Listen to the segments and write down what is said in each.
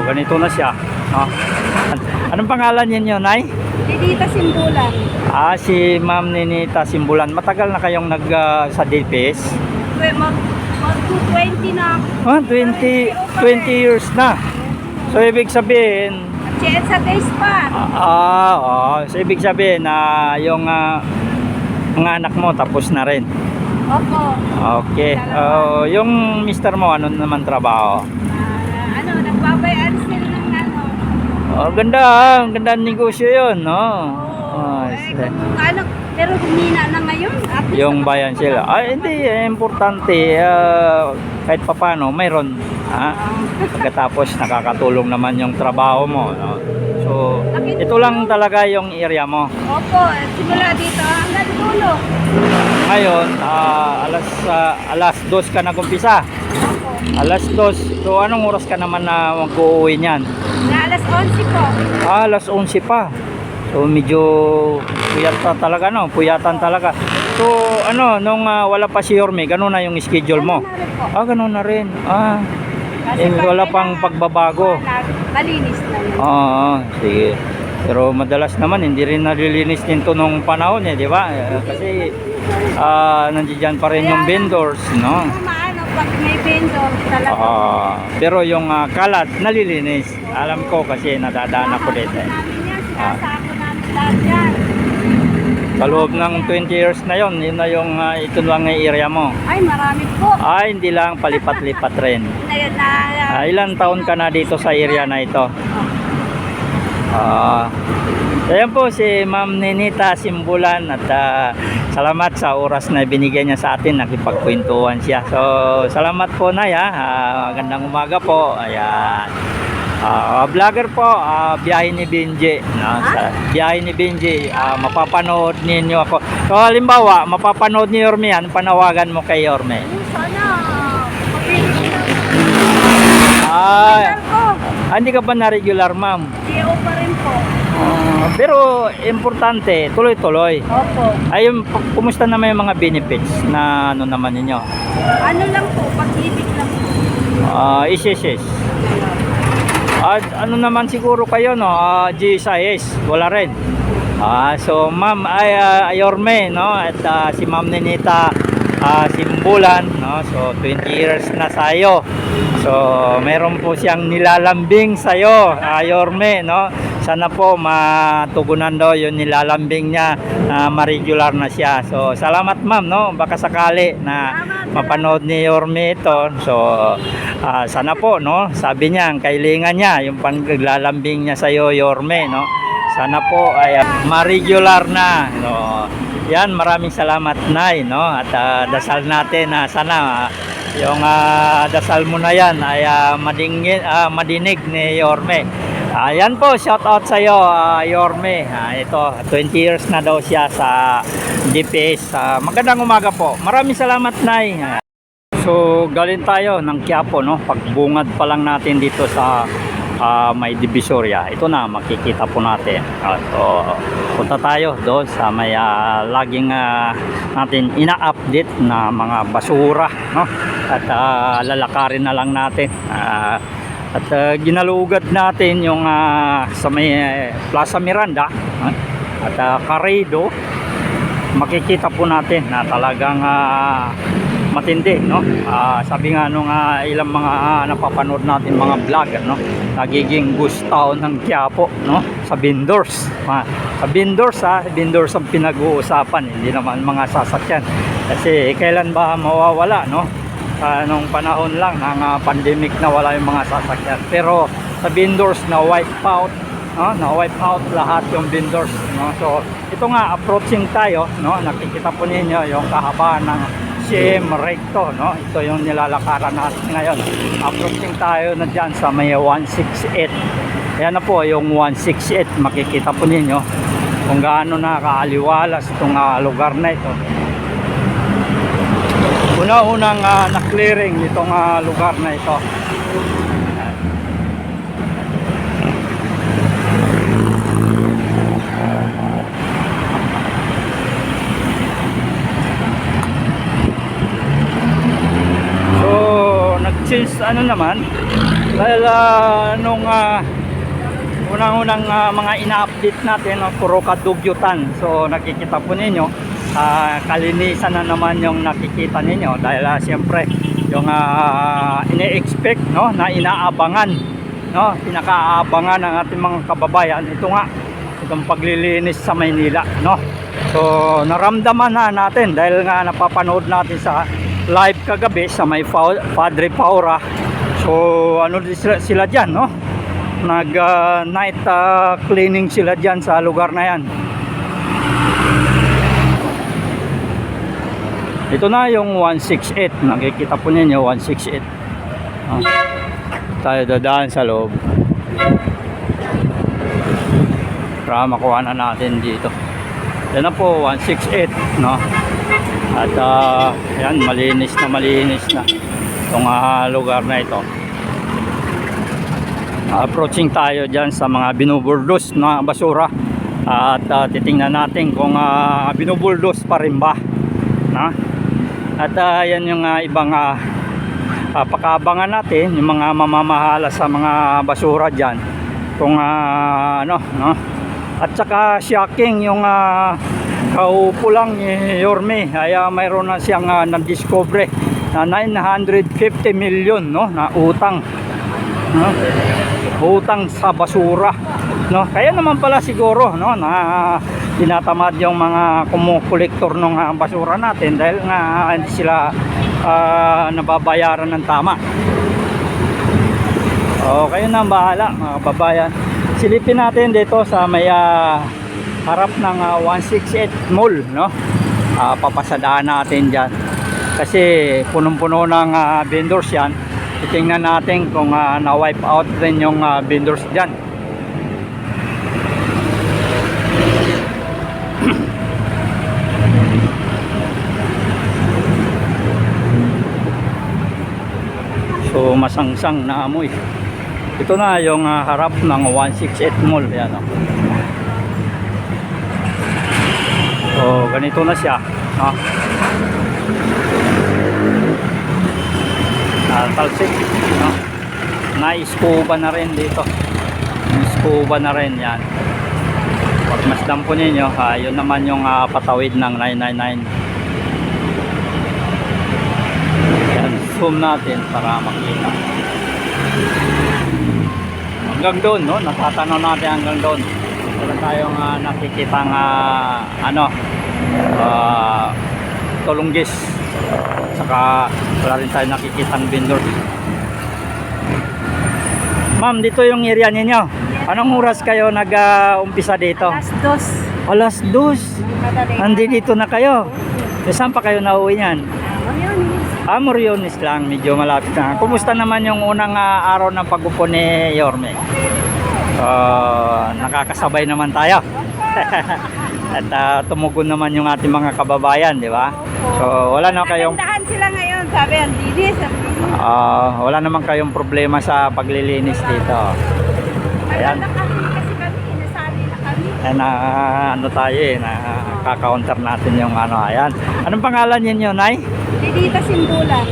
ganito na siya, no? Anong pangalan ninyo, Nay? Ninita Simbulan. Si Ma'am Ninita Simbulan. Matagal na kayong sa DPS? Mag-20 na. 20 years na. So ibig sabihin, Sa days pa. so ibig sabihin na yung mga anak mo tapos na rin. Opo. Okay. Yung mister mo, ano naman trabaho? Nagbabayan sila ng ano. Ganda, ang ganda ng negosyo yun, no? Pero humina na ngayon. Yung bayan sila. Hindi, importante. Kahit papano, mayroon. Pagkatapos, nakakatulong naman yung trabaho mo, no? So, ito lang talaga yung area mo. Opo, simula dito hanggang dulo. Ngayon, alas 2 ka nag-umpisa. Opo. Alas 2. So, anong oras ka naman na mag-uuwi niyan? Alas 11 po. Alas 11 pa. So, medyo puyatan talaga, no? Puyatan talaga. So, nung wala pa si Yorme, ganun na yung schedule mo? Ganun na rin. Wala pang pagbabago. Malinis na yun. Sige. Pero madalas naman, hindi rin nalilinis nito nung panahon, di ba? Kasi, nandiyan pa rin yung vendors, no? Pag may vendor talaga. Pero yung kalat, nalilinis. Alam ko kasi nadadaan ako dito. Sinasako namin lahat yan. Sa loob ng 20 years na yon, yun na yung ito lang ang area mo. Ay, marami po. Hindi lang, palipat-lipat rin. Ilang taon ka na dito sa area na ito? Ayan po si Ma'am Ninita Simbulan at salamat sa oras na binigyan niya sa atin, nakipagkwentuhan siya. So, salamat po, Nay. Magandang umaga po. Ayan. Vlogger po, biyahe ni Benji, no? Biyahe ni Benji, mapapanood ninyo ako. So halimbawa, mapapanood ni Yorme yan, panawagan mo kay Yorme. Sana hindi ka ba na regular, ma'am? CEO pa rin po. Pero importante, tuloy-tuloy. Opo. Ayun, kumusta naman yung mga benefits na naman ninyo? Ano lang po, pag-ibig lang po. Isis. Ano naman siguro kayo, no? GSIS, wala rin. So ma'am Yorme, no? At si Ma'am Ninita Simbulan, no? So 20 years na sayo. So meron po siyang nilalambing sayo, Yorme, no? Sana po matugunan daw yung nilalambing niya, ma-regular na siya. So salamat, ma'am, no? Baka sakali na mapanood ni Yorme ito. So sana po, no? Sabi niya, ang kailangan niya, yung panglalambing niya sa iyo, Yorme, no? Sana po ay ma-regular na, no? Yan, maraming salamat, Nay, no? At dasal natin na sana yung dasal mo na yan ay madinig ni Yorme. Yan po, shout out sa iyo, Yorme. Ito, 20 years na daw siya sa DPS. Magandang umaga po. Maraming salamat, Nay. So galing tayo ng Quiapo, no? Pagbungad pa lang natin dito sa may Divisoria. Ito na, makikita po natin. So punta tayo doon sa may laging natin ina-update na mga basura, no? At lalakarin na lang natin. At ginalugad natin yung sa may Plaza Miranda at Carriedo. Makikita po natin na talagang matindi, no? Sabi nga nung ilang mga napapanood natin mga vlog, no? Nagiging ghost town ng Quiapo, no? Sa vendors. Sa vendors, vendors ang pinag-uusapan, hindi naman mga sasakyan. Kasi kailan ba mawawala, no? Nung panahon lang ng pandemic na wala yung mga sasakyan. Pero sa vendors na wipe out, na wipe out lahat yung vendors, no? So ito nga, approaching tayo, no? Nakikita po ninyo yung kahabaan ng CM Recto, no? Ito yung nilalakaran natin ngayon. Approaching tayo na dyan sa may 168. Ayan na po yung 168. Makikita po ninyo kung gaano na kaaliwalas itong lugar na ito. Una-unang na-clearing itong lugar na ito. Since ano naman, Dahil nung unang-unang mga ina-update natin, puro kadugyutan. So nakikita po ninyo, kalinisan na naman yung nakikita ninyo. Dahil siyempre, yung ine-expect, no, na inaabangan, no, pinakaabangan ng ating mga kababayan. Ito nga, itong paglilinis sa Maynila, no. So naramdaman na natin dahil nga napapanood natin sa live kagabi sa may Padre Paura. So ano sila dyan, no, nag night cleaning sila dyan sa lugar na yan. Ito na yung 168, nakikita po ninyo 168. Tayo dadaan sa loob para makuha na natin dito. Yan na po, 168, no. At yan, malinis na itong lugar na ito. Approaching tayo dyan sa mga binubuldos na basura. At titingnan natin kung binubuldos pa rin ba, no? At yan yung ibang pakaabangan natin, yung mga mamamahala sa mga basura dyan, kung ano, no. At saka shocking yung kaupo lang ni Yorme, ay mayroon na siyang na-discover na 950 million, no, na utang, no? Utang sa basura, no. Kaya naman pala siguro, no, na tinatamad yung mga kumukolektor ng basura natin dahil nga hindi sila nababayaran ng tama. O kayo na bahala mga kababayan. Silipin natin dito sa may harap ng 168 mall, no. Papasadaan natin dyan kasi punong-puno ng vendors yan. Titingnan natin kung na-wipe out rin yung vendors dyan. So masangsang na amoy. Ito na yung harap ng 168 mall, yan, no? So ganito na siya, no? Talsik, no? Na-scuba na rin dito. Scuba na rin yan. Pag masdan po ninyo, yun naman yung patawid ng 999. Yan, zoom natin para makita. Hanggang doon, no? Natatanaw natin hanggang doon. Wala tayong nakikitang tulunggis. Saka wala rin tayo nakikitang vendor. Ma'am, dito yung area ninyo. Anong oras kayo nag-umpisa dito? Alas 2. 2:00. Andi dito na kayo. E, saan pa kayo nauwi niyan? Moriones lang, medyo malapit na. Kumusta naman yung unang araw ng pag-upo ni Yorme? Nakakasabay naman tayo. At tumugon naman yung ating mga kababayan, di ba? So wala na kayong sila ngayon, sabi ang linis. wala naman kayong problema sa paglilinis dito. Ayan. Kasi kami, inasali na kami. Ayan, ano tayo kaka-counter natin yung ayan. Anong pangalan niyo, Nay? Ninita Simbulan.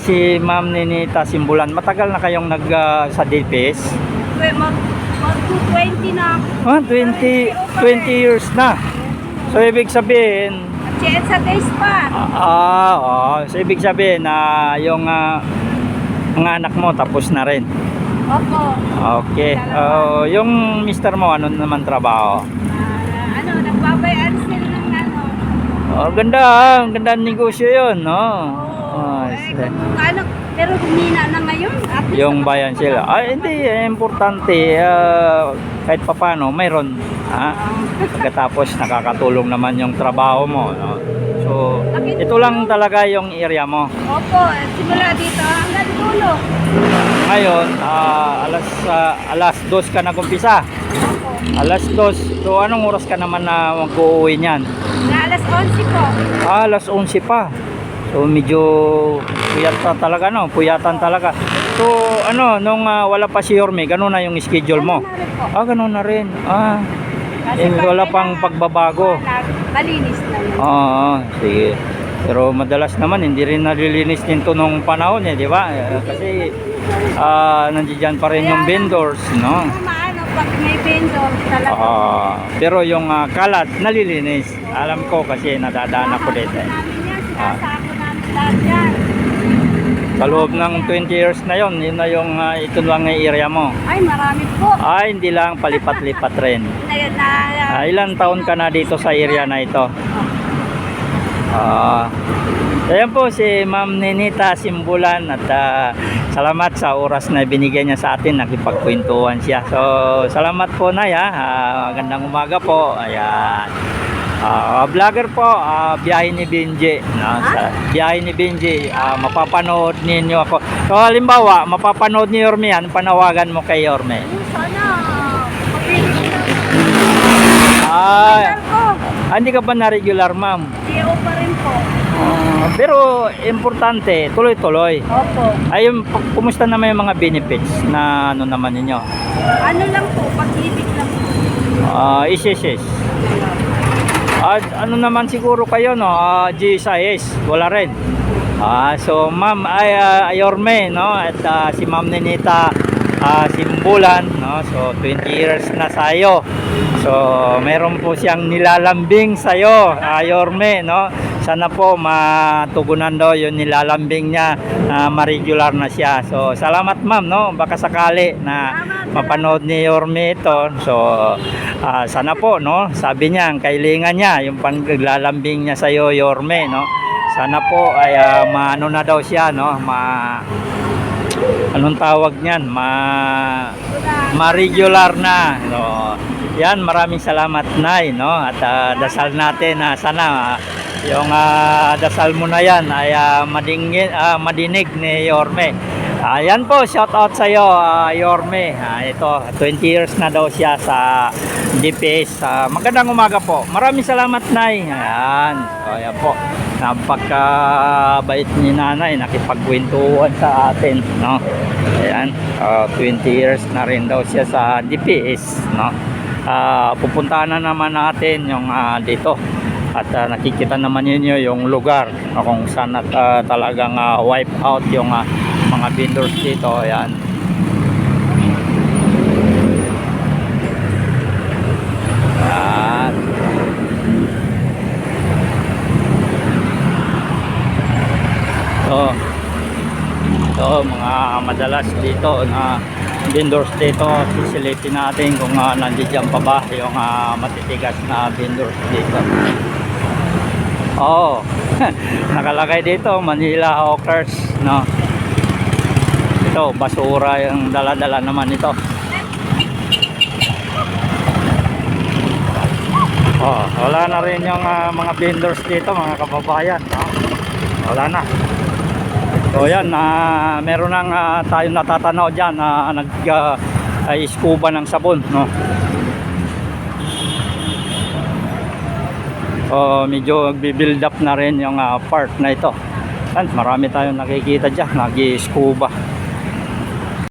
Si Ma'am Ninita Simbulan. Matagal na kayong sa DPS? Mag-20 na ako. 20 years na. So ibig sabihin, Sa days pa. so ibig sabihin na yung mga anak mo tapos na rin. Opo. Okay. Yung mister mo, ano naman trabaho? Nagbabayaan sila ng Ganda, ang ganda ng negosyo yun, no? Pero humina na ngayon. Yung bayan sila. Hindi, importante. Kahit papano, mayroon. Pagkatapos, nakakatulong naman yung trabaho mo, no? So, ito lang talaga yung area mo. Opo, simula dito hanggang dulo. Ngayon, alas 2 ka nagumpisa. Opo. Alas 2. So, anong oras ka naman na mag-uwi niyan? Na alas 11 po. Alas 11 pa. So, medyo puyat talaga, no? Puyatan talaga. So, nung wala pa si Yorme, ganun na yung schedule mo? Ganun na rin. Kasi wala pang pagbabago. Malinis na yun. Sige. Pero madalas naman hindi rin nalilinis din to nung panahon di ba? Kasi nandiyan pa rin yung vendors, no? Maano, pag may vendor, talaga. Pero yung kalat nalilinis. Alam ko kasi nadadaan ako dito. Namin yan, sinasako namin lahat yan. Sa loob ng 20 years na yon, yun na yung ito lang ang area mo. Ay, marami po. Hindi lang palipat-lipat rin. Ilan taon ka na dito sa area na ito? Ayan po si Ma'am Ninita Simbulan at salamat sa oras na binigay niya sa atin, nakipagkwentuhan siya. So salamat po Nay magandang umaga po. Ayan. Vlogger po, biyahe ni Benji, no? Sa biyahe ni Benji, mapapanood ninyo ako. So halimbawa, mapapanood ni Yorme yan, panawagan mo kay Yorme. Sana, mapili na. Hindi ka ba na regular, ma'am? CEO pa rin po. Pero importante, tuloy-tuloy. Opo. Ayun, kumusta naman yung mga benefits na ano naman ninyo? Ano lang po, pag-ibig lang po. Isis. Ano naman siguro kayo, no? GSIS, wala rin. So ma'am Yorme, no? At si Ma'am Ninita Simbulan, no? So 20 years na sayo. So meron po siyang nilalambing sayo, Yorme, no? Sana po matugunan daw yung nilalambing niya na ma-regular na siya. So salamat ma'am, no? Baka sakali na mapanood ni Yorme ito. So sana po, no? Sabi niya, ang kailangan niya yung panglalambing niya sa iyo, Yorme, no? Sana po ay maano na daw siya, no? Anong tawag niyan? Ma-regular na, no? Yan, maraming salamat Nay, no? At dasal natin na sana yung dasal mo na yan ay madinig ni Yorme. Yan po, shout out sa iyo Yorme. Ito, 20 years na daw siya sa DPS. Magandang umaga po. Maraming salamat Nay. Ayan. So, ayan po. Napakabait ni Nanay, nakipagkwentuhan sa atin, no? Ayan. 20 years na rin daw siya sa DPS, no? Pupuntahan na naman natin yung dito. At nakikita naman ninyo yung lugar kung saan talagang wipe out yung mga vendors dito. Ayan. Ayan. So mga madalas dito na vendors dito, sisilipin natin kung nandiyan pa ba yung matitigas na vendors dito. Nakalagay dito Manila Hawkers, no? Ito basura yung dala-dala naman ito. Wala na rin yung mga vendors dito, mga kababayan, no? Wala na. So yan, meron nang tayong natatanaw dyan na nag-scuba ng sabon, no? Medyo nagbi-build up na rin yung part na ito. Marami tayong nakikita dyan, nag-scuba.